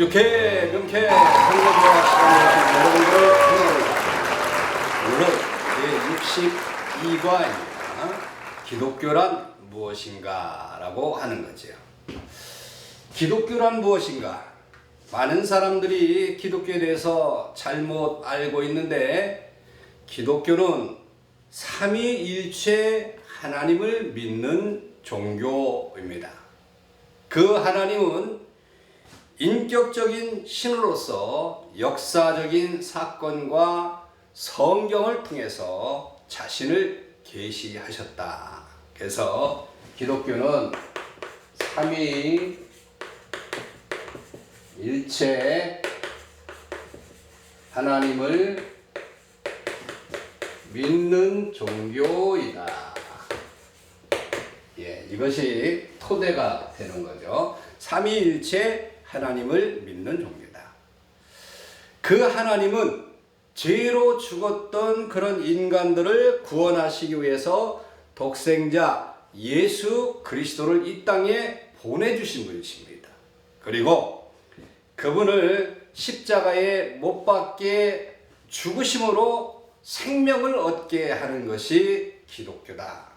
유쾌, 명쾌, 강력과 시간을 여러분들 오늘은 제62과입니다. 기독교란 무엇인가? 라고 하는 거죠. 기독교란 무엇인가? 많은 사람들이 기독교에 대해서 잘못 알고 있는데, 기독교는 삼위일체 하나님을 믿는 종교입니다. 그 하나님은 인격적인 신으로서 역사적인 사건과 성경을 통해서 자신을 계시하셨다. 그래서 기독교는 삼위일체 하나님을 믿는 종교이다. 이것이 토대가 되는 거죠. 삼위일체 하나님을 믿는 종교다. 그 하나님은 죄로 죽었던 그런 인간들을 구원하시기 위해서 독생자 예수 그리스도를 이 땅에 보내주신 분이십니다. 그리고 그분을 십자가에 못 박게 죽으심으로 생명을 얻게 하는 것이 기독교다.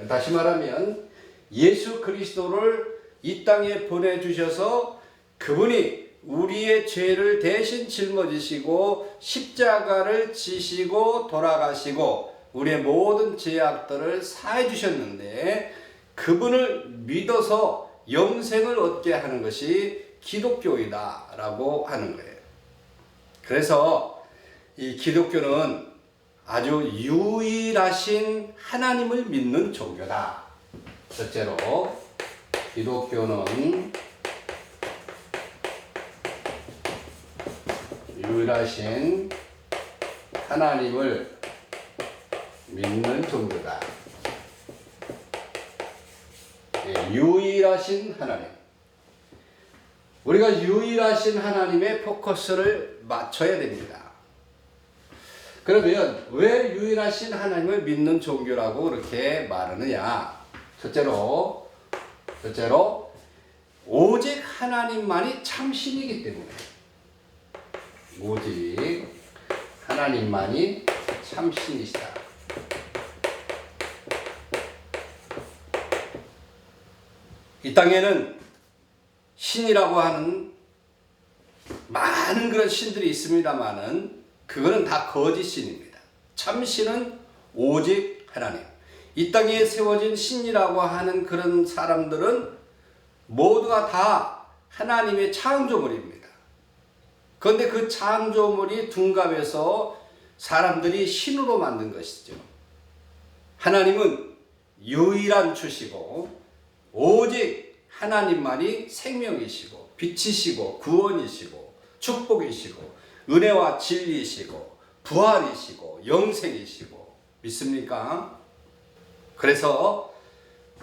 다시 말하면 예수 그리스도를 이 땅에 보내주셔서 그분이 우리의 죄를 대신 짊어지시고 십자가를 지시고 돌아가시고 우리의 모든 죄악들을 사해 주셨는데, 그분을 믿어서 영생을 얻게 하는 것이 기독교이다 라고 하는 거예요. 그래서 이 기독교는 아주 유일하신 하나님을 믿는 종교다. 첫째로, 기독교는 유일하신 하나님을 믿는 종교다. 유일하신 하나님. 우리가 유일하신 하나님의 포커스를 맞춰야 됩니다. 그러면 왜 유일하신 하나님을 믿는 종교라고 그렇게 말하느냐? 첫째로 오직 하나님만이 참신이기 때문에. 오직 하나님만이 참신이시다. 이 땅에는 신이라고 하는 많은 그런 신들이 있습니다만은 그거는 다 거짓신입니다. 참신은 오직 하나님. 이 땅에 세워진 신이라고 하는 그런 사람들은 모두가 다 하나님의 창조물입니다. 그런데 그 창조물이 둔갑해서 사람들이 신으로 만든 것이죠. 하나님은 유일한 주시고 오직 하나님만이 생명이시고 빛이시고 구원이시고 축복이시고 은혜와 진리이시고 부활이시고 영생이시고, 믿습니까? 그래서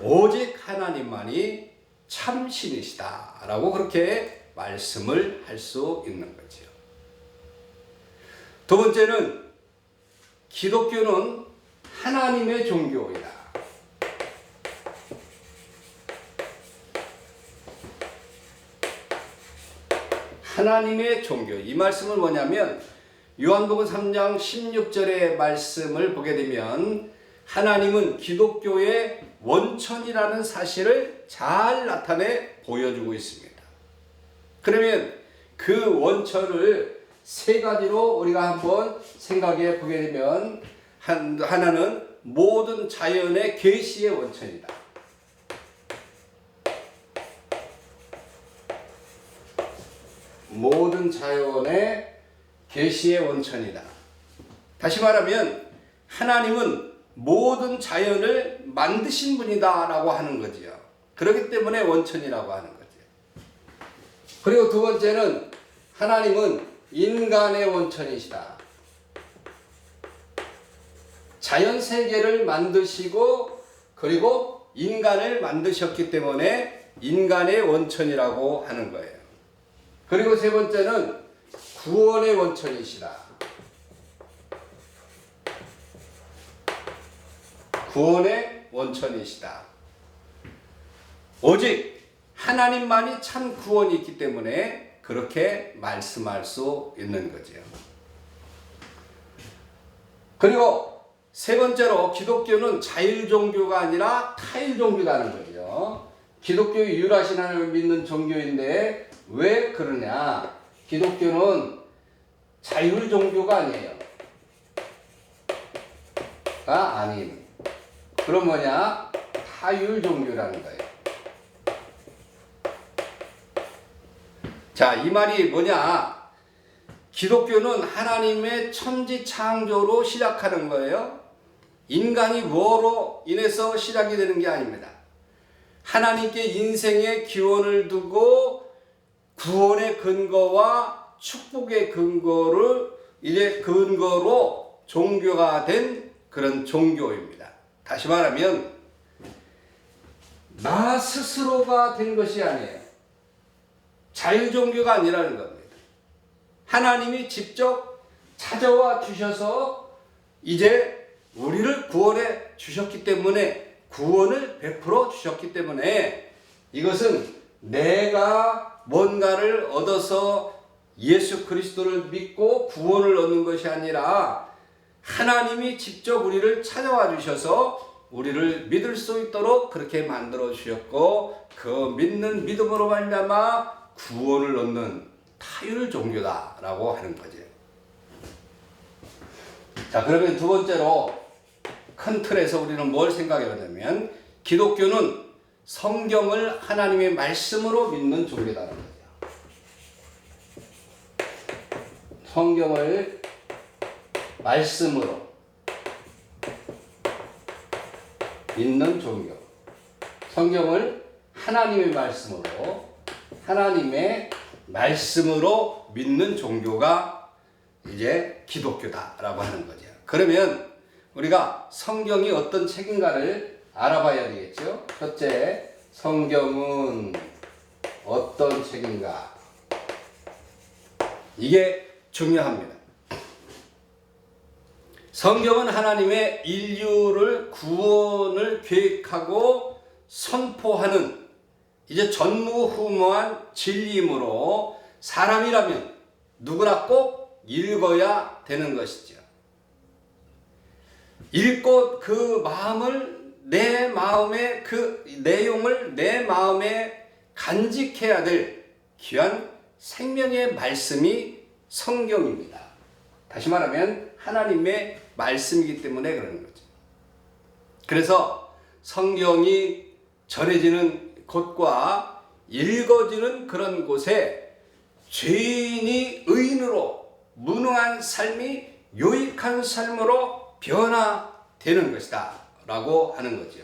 오직 하나님만이 참신이시다 라고 그렇게 말씀을 할 수 있는 거죠. 두 번째는, 기독교는 하나님의 종교이다. 하나님의 종교. 이 말씀은 뭐냐면 요한복음 3장 16절의 말씀을 보게 되면 하나님은 기독교의 원천이라는 사실을 잘 나타내 보여주고 있습니다. 그러면 그 원천을 세 가지로 우리가 한번 생각해 보게 되면, 하나는 모든 자연의 계시의 원천이다. 모든 자연의 계시의 원천이다. 다시 말하면 하나님은 모든 자연을 만드신 분이다 라고 하는 거지요. 그렇기 때문에 원천이라고 하는 거죠. 그리고 두 번째는, 하나님은 인간의 원천이시다. 자연 세계를 만드시고 그리고 인간을 만드셨기 때문에 인간의 원천이라고 하는 거예요. 그리고 세 번째는 구원의 원천이시다. 구원의 원천이시다. 오직 하나님만이 참 구원이 있기 때문에 그렇게 말씀할 수 있는 거죠. 그리고 세 번째로 기독교는 자율 종교가 아니라 타율 종교라는 거죠. 기독교 유일하신 하나님을 믿는 종교인데 왜 그러냐? 기독교는 자율 종교가 아니에요. 아닌. 그럼 뭐냐? 타율 종교라는 거예요. 자, 이 말이 뭐냐? 기독교는 하나님의 천지 창조로 시작하는 거예요. 인간이 뭐로 인해서 시작이 되는 게 아닙니다. 하나님께 인생의 기원을 두고 구원의 근거와 축복의 근거로 종교가 된 그런 종교입니다. 다시 말하면 나 스스로가 된 것이 아니에요. 자율종교가 아니라는 겁니다. 하나님이 직접 찾아와 주셔서 이제 우리를 구원해 주셨기 때문에, 구원을 베풀어 주셨기 때문에, 이것은 내가 뭔가를 얻어서 예수 그리스도를 믿고 구원을 얻는 것이 아니라 하나님이 직접 우리를 찾아와 주셔서 우리를 믿을 수 있도록 그렇게 만들어 주셨고, 그 믿는 믿음으로 말미암아 구원을 얻는 타율 종교다라고 하는 거죠. 자, 그러면 두 번째로 큰 틀에서 우리는 뭘 생각해 보냐면, 기독교는 성경을 하나님의 말씀으로 믿는 종교다라는 거죠. 성경을 말씀으로 믿는 종교. 성경을 하나님의 말씀으로 믿는 종교가 이제 기독교다라고 하는 거죠. 그러면 우리가 성경이 어떤 책인가를 알아봐야 되겠죠. 첫째, 성경은 어떤 책인가? 이게 중요합니다. 성경은 하나님의 인류를 구원을 계획하고 선포하는 이제 전무후무한 진리이므로 사람이라면 누구나 꼭 읽어야 되는 것이죠. 읽고 그 마음을, 내 마음의 그 내용을 내 마음에 간직해야 될 귀한 생명의 말씀이 성경입니다. 다시 말하면 하나님의 말씀이기 때문에 그러는 거죠. 그래서 성경이 전해지는 곳과 읽어지는 그런 곳에 죄인이 의인으로 무능한 삶이 유익한 삶으로 변화되는 것이다 라고 하는 거죠.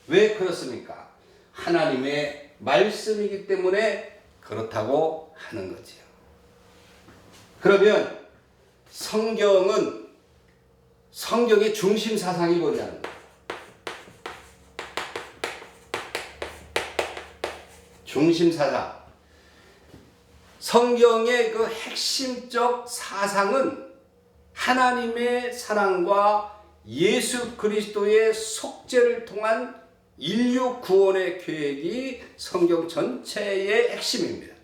왜 그렇습니까? 하나님의 말씀이기 때문에 그렇다고 하는 거죠. 그러면 성경의 중심 사상이 뭐냐는 거예요. 중심 사상. 성경의 그 핵심적 사상은 하나님의 사랑과 예수 그리스도의 속죄를 통한 인류 구원의 계획이 성경 전체의 핵심입니다.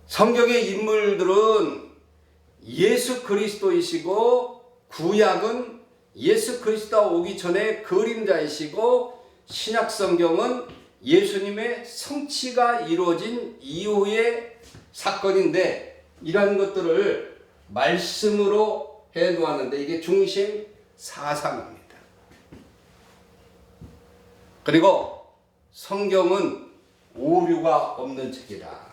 성경의 인물들은 예수 그리스도이시고, 구약은 예수 그리스도가 오기 전에 그림자이시고, 신약 성경은 예수님의 성취가 이루어진 이후의 사건인데, 이러한 것들을 말씀으로 해 놓았는데 이게 중심 사상입니다. 그리고 성경은 오류가 없는 책이다.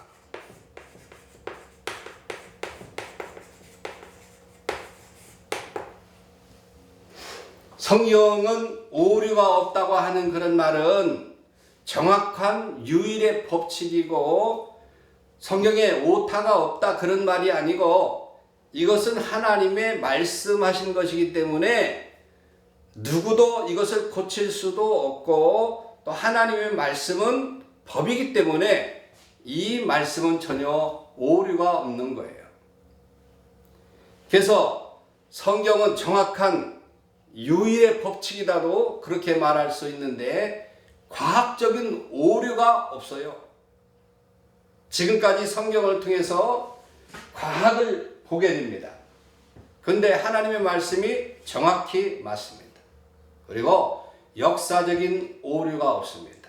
성경은 오류가 없다고 하는 그런 말은 정확한 유일의 법칙이고, 성경에 오타가 없다 그런 말이 아니고, 이것은 하나님의 말씀하신 것이기 때문에 누구도 이것을 고칠 수도 없고, 또 하나님의 말씀은 법이기 때문에 이 말씀은 전혀 오류가 없는 거예요. 그래서 성경은 정확한 유일의 법칙이다도 그렇게 말할 수 있는데 과학적인 오류가 없어요. 지금까지 성경을 통해서 과학을 보게 됩니다. 그런데 하나님의 말씀이 정확히 맞습니다. 그리고 역사적인 오류가 없습니다.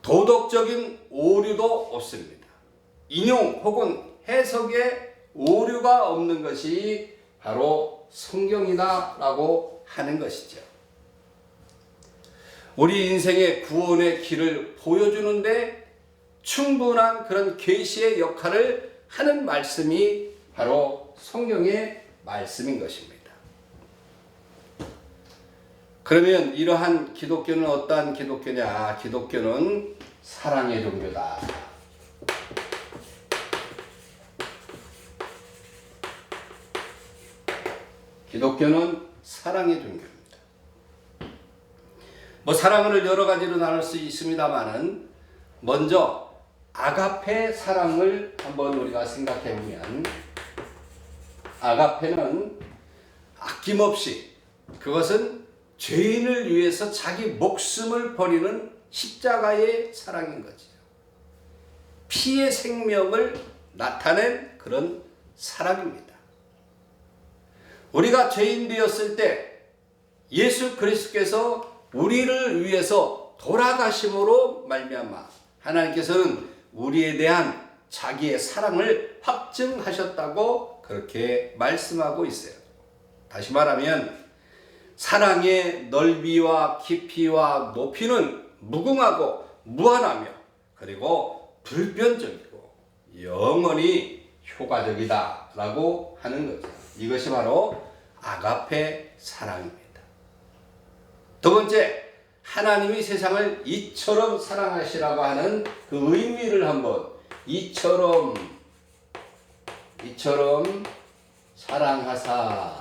도덕적인 오류도 없습니다. 인용 혹은 해석에 오류가 없는 것이 바로 성경이다라고 하는 것이죠. 우리 인생의 구원의 길을 보여주는데 충분한 그런 계시의 역할을 하는 말씀이 바로 성경의 말씀인 것입니다. 그러면 이러한 기독교는 어떠한 기독교냐? 기독교는 사랑의 종교다. 기독교는 사랑의 종교입니다. 사랑을 여러 가지로 나눌 수 있습니다만은 먼저 아가페 사랑을 한번 우리가 생각해 보면, 아가페는 아낌없이, 그것은 죄인을 위해서 자기 목숨을 버리는 십자가의 사랑인 거죠. 피의 생명을 나타낸 그런 사랑입니다. 우리가 죄인 되었을 때 예수 그리스도께서 우리를 위해서 돌아가심으로 말미암아 하나님께서는 우리에 대한 자기의 사랑을 확증하셨다고 그렇게 말씀하고 있어요. 다시 말하면 사랑의 넓이와 깊이와 높이는 무궁하고 무한하며 그리고 불변적이고 영원히 효과적이다라고 하는 거죠. 이것이 바로 아가페 사랑입니다. 두 번째, 하나님이 세상을 이처럼 사랑하시라고 하는 그 의미를 한번, 이처럼 사랑하사의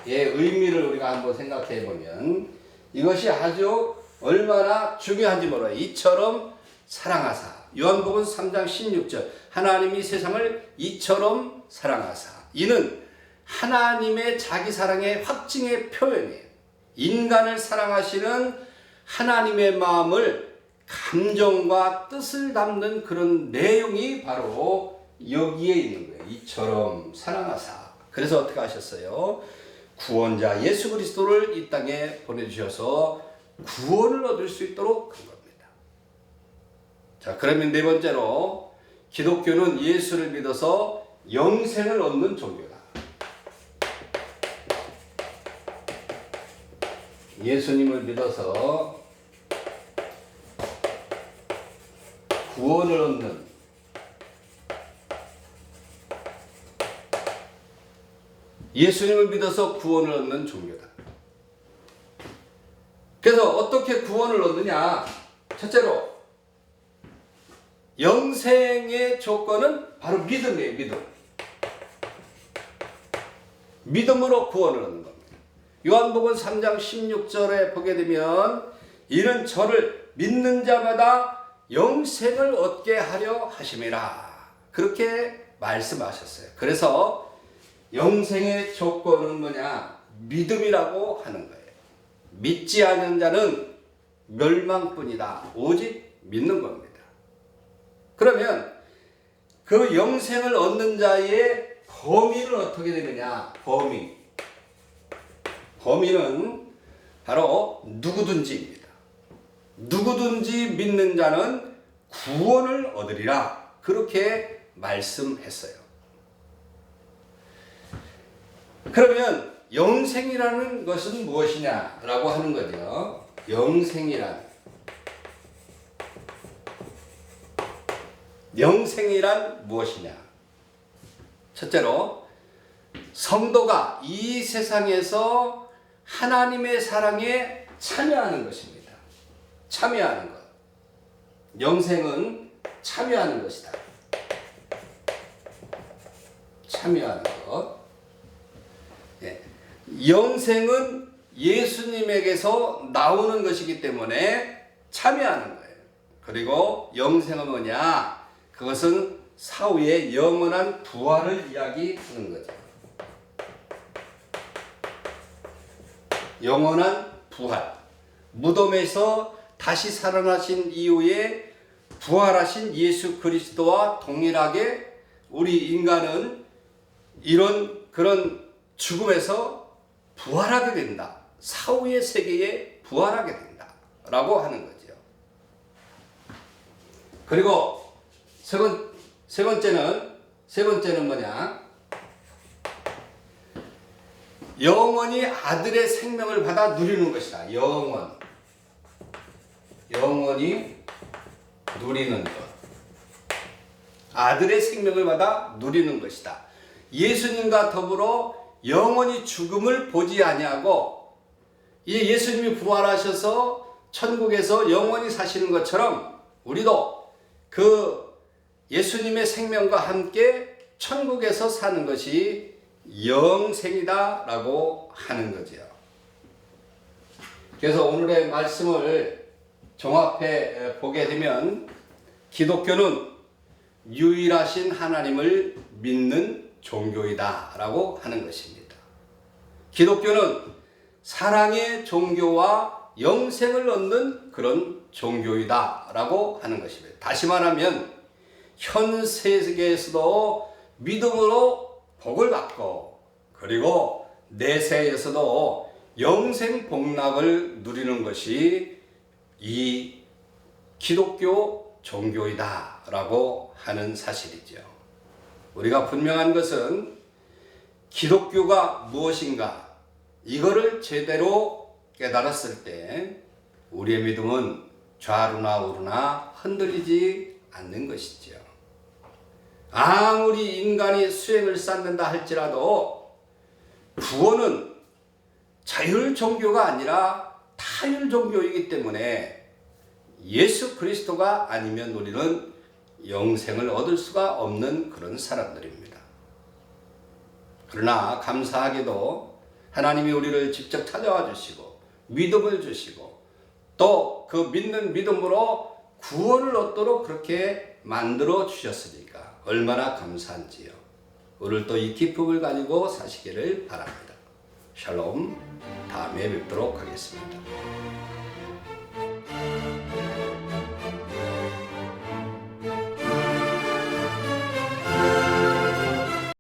의미를 우리가 한번 생각해 보면 이것이 아주 얼마나 중요한지 몰라요. 이처럼 사랑하사. 요한복음 3장 16절. 하나님이 세상을 이처럼 사랑하사. 이는 하나님의 자기 사랑의 확증의 표현이에요. 인간을 사랑하시는 하나님의 마음을, 감정과 뜻을 담는 그런 내용이 바로 여기에 있는 거예요. 이처럼 사랑하사. 그래서 어떻게 하셨어요? 구원자 예수 그리스도를 이 땅에 보내주셔서 구원을 얻을 수 있도록 한 겁니다. 자, 그러면 네 번째로 기독교는 예수를 믿어서 영생을 얻는 종교다. 예수님을 믿어서 구원을 얻는, 예수님을 믿어서 구원을 얻는 종교다. 그래서 어떻게 구원을 얻느냐? 첫째로 영생의 조건은 바로 믿음이에요. 믿음으로 구원을 얻는 겁니다. 요한복음 3장 16절에 보게 되면 이는 저를 믿는 자마다 영생을 얻게 하려 하심이라. 그렇게 말씀하셨어요. 그래서 영생의 조건은 뭐냐? 믿음이라고 하는 거예요. 믿지 않는 자는 멸망뿐이다. 오직 믿는 겁니다. 그러면 그 영생을 얻는 자의 범위는 어떻게 되느냐? 범위는 바로 누구든지입니다. 누구든지 믿는 자는 구원을 얻으리라. 그렇게 말씀했어요. 그러면 영생이라는 것은 무엇이냐라고 하는 거죠. 영생이란 무엇이냐? 첫째로 성도가 이 세상에서 하나님의 사랑에 참여하는 것입니다. 참여하는 것. 영생은 참여하는 것이다. 참여하는 것. 예. 영생은 예수님에게서 나오는 것이기 때문에 참여하는 거예요. 그리고 영생은 뭐냐? 그것은 사후의 영원한 부활을 이야기하는 거죠. 영원한 부활. 무덤에서 다시 살아나신 이후에 부활하신 예수 그리스도와 동일하게 우리 인간은 그런 죽음에서 부활하게 된다. 사후의 세계에 부활하게 된다. 라고 하는 거죠. 그리고 세 번째는 뭐냐? 영원히 아들의 생명을 받아 누리는 것이다. 영원히 누리는 것. 아들의 생명을 받아 누리는 것이다. 예수님과 더불어 영원히 죽음을 보지 아니하고 예수님이 부활하셔서 천국에서 영원히 사시는 것처럼 우리도 그 예수님의 생명과 함께 천국에서 사는 것이 영생이다 라고 하는 거죠. 그래서 오늘의 말씀을 종합해 보게 되면 기독교는 유일하신 하나님을 믿는 종교이다 라고 하는 것입니다. 기독교는 사랑의 종교와 영생을 얻는 그런 종교이다 라고 하는 것입니다. 다시 말하면 현 세계에서도 믿음으로 복을 받고 그리고 내세에서도 영생 복락을 누리는 것이 이 기독교 종교이다 라고 하는 사실이죠. 우리가 분명한 것은 기독교가 무엇인가 이거를 제대로 깨달았을 때 우리의 믿음은 좌루나 우루나 흔들리지 않는 것이죠. 아무리 인간이 수행을 쌓는다 할지라도 구원은 자율 종교가 아니라 타율 종교이기 때문에 예수 그리스도가 아니면 우리는 영생을 얻을 수가 없는 그런 사람들입니다. 그러나 감사하게도 하나님이 우리를 직접 찾아와 주시고 믿음을 주시고 또 그 믿는 믿음으로 구원을 얻도록 그렇게 만들어 주셨으니까 얼마나 감사한지요. 오늘 또 이 기쁨을 가지고 사시기를 바랍니다. 샬롬. 다음에 뵙도록 하겠습니다.